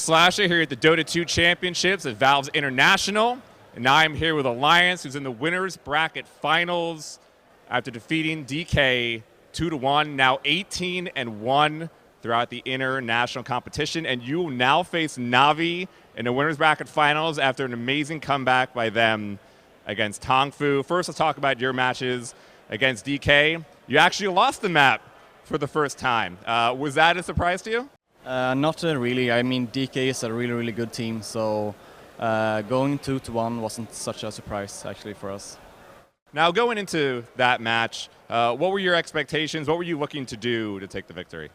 Slasher here at the Dota 2 Championships at Valve's International. And now I'm here with Alliance, who's in the winners bracket finals after defeating DK 2-1, now 18-1 throughout the international competition. And you will now face Navi in the winners bracket finals after an amazing comeback by them against Tongfu. First, let's talk about your matches against DK. You actually lost the map for the first time. Was that a surprise to you? Not really. I mean, DK is a really good team, so going 2-1 wasn't such a surprise actually for us. Now, going into that match, what were your expectations? What were you looking to do to take the victory?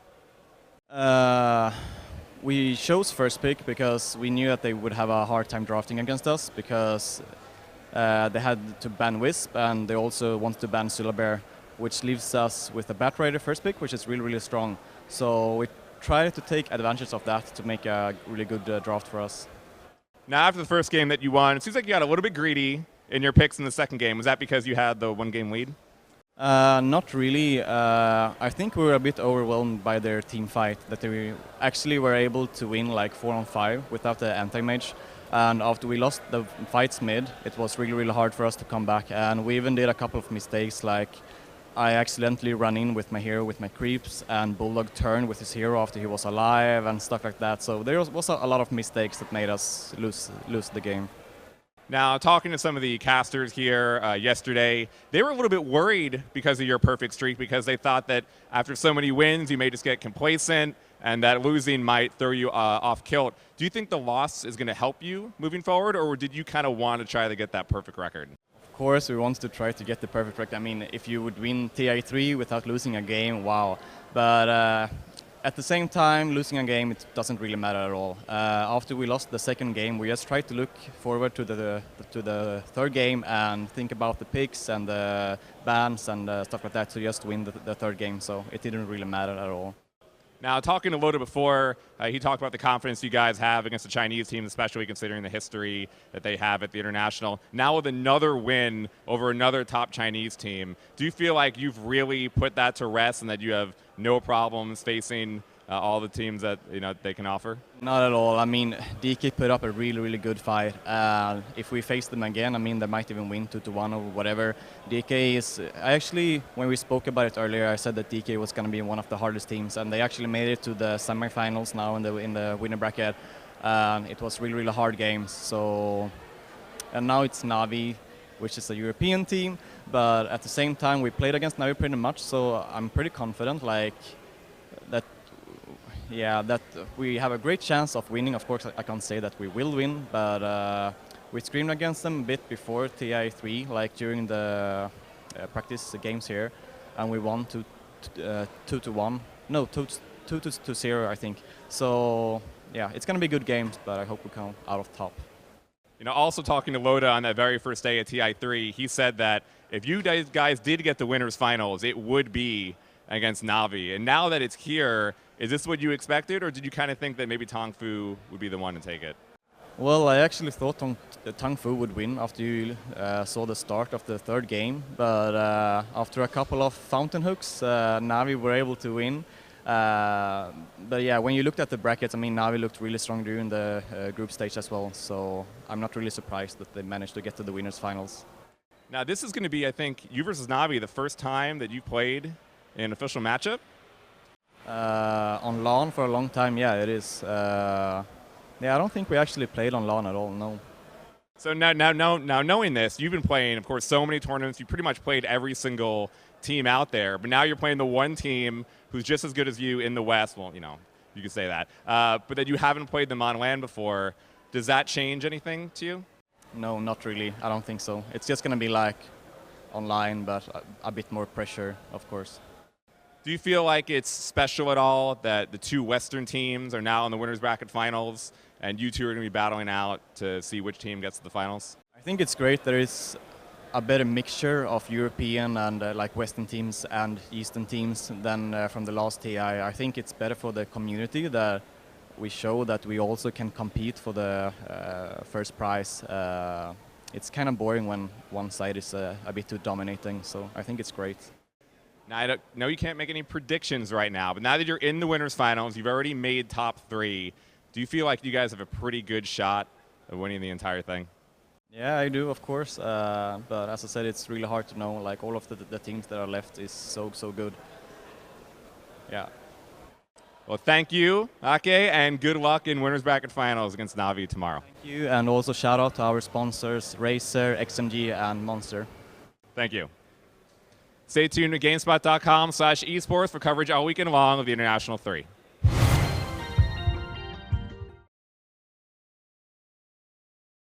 We chose first pick because we knew that they would have a hard time drafting against us because they had to ban Wisp and they also wanted to ban Syllabear, which leaves us with a Bat Rider first pick, which is really strong. So we tried to take advantage of that to make a really good draft for us. Now, after the first game that you won, it seems like you got a little bit greedy in your picks in the second game. Was that because you had the one-game lead? Not really. I think we were a bit overwhelmed by their team fight, that they actually were able to win like 4-on-5 without the anti-mage. And after we lost the fights mid, it was really hard for us to come back. And we even did a couple of mistakes, like I accidentally ran in with my hero with my creeps, and Bulldog turned with his hero after he was alive and stuff like that. So there was a lot of mistakes that made us lose the game. Now, talking to some of the casters here yesterday, they were a little bit worried because of your perfect streak, because they thought that after so many wins, you may just get complacent and that losing might throw you off kilt. Do you think the loss is going to help you moving forward, or did you kind of want to try to get that perfect record? Of course, we wanted to try to get the perfect record. I mean, if you would win TI3 without losing a game, wow. But at the same time, losing a game, it doesn't really matter at all. After we lost the second game, we just tried to look forward to the third game and think about the picks and the bans and stuff like that to just win the third game. So it didn't really matter at all. Now, talking to Loda before, he talked about the confidence you guys have against the Chinese team, especially considering the history that they have at the International. Now with another win over another top Chinese team, do you feel like you've really put that to rest and that you have no problems facing all the teams that they can offer? Not at all. I mean, DK put up a really good fight. If we face them again, I mean, they might even win 2-1 or whatever. DK is actually, when we spoke about it earlier, I said that DK was going to be one of the hardest teams, and they actually made it to the semifinals now in the winner bracket. It was really hard games. So, and now it's Navi, which is a European team, but at the same time we played against Navi pretty much. So I'm pretty confident, like that. Yeah, that we have a great chance of winning. Of course, I can't say that we will win, but we screamed against them a bit before TI3, like during the practice games here, and we won 2-1. No, 2-0, I think. So yeah, it's gonna be good games, but I hope we come out of top. Also talking to Loda on that very first day at TI3, he said that if you guys did get the winners finals, it would be against Navi. And now that it's here, is this what you expected, or did you kind of think that maybe Tongfu would be the one to take it? Well, I actually thought Tongfu would win after you saw the start of the third game, but after a couple of fountain hooks, Navi were able to win. But yeah, when you looked at the brackets, I mean, Navi looked really strong during the group stage as well, so I'm not really surprised that they managed to get to the winners finals. Now, this is going to be, I think, you versus Navi, the first time that you played in an official matchup? On LAN for a long time, yeah, it is. Yeah, I don't think we actually played on LAN at all, no. So now knowing this, you've been playing, of course, so many tournaments. You pretty much played every single team out there, but now you're playing the one team who's just as good as you in the West. Well, you could say that. But that you haven't played them on LAN before. Does that change anything to you? No, not really. I don't think so. It's just going to be like online, but a bit more pressure, of course. Do you feel like it's special at all that the two Western teams are now in the winners bracket finals and you two are going to be battling out to see which team gets to the finals? I think it's great. There is a better mixture of European and like Western teams and Eastern teams than from the last TI. I think it's better for the community that we show that we also can compete for the first prize. It's kind of boring when one side is a bit too dominating, so I think it's great. Now, I know you can't make any predictions right now, but now that you're in the winners finals, you've already made top 3. Do you feel like you guys have a pretty good shot of winning the entire thing? Yeah, I do, of course. But as I said, it's really hard to know. Like all of the teams that are left is so good. Yeah. Well, thank you, Akke, and good luck in winners bracket finals against Navi tomorrow. Thank you, and also shout out to our sponsors, Razer, XMG, and Monster. Thank you. Stay tuned to GameSpot.com/esports for coverage all weekend long of the International 3.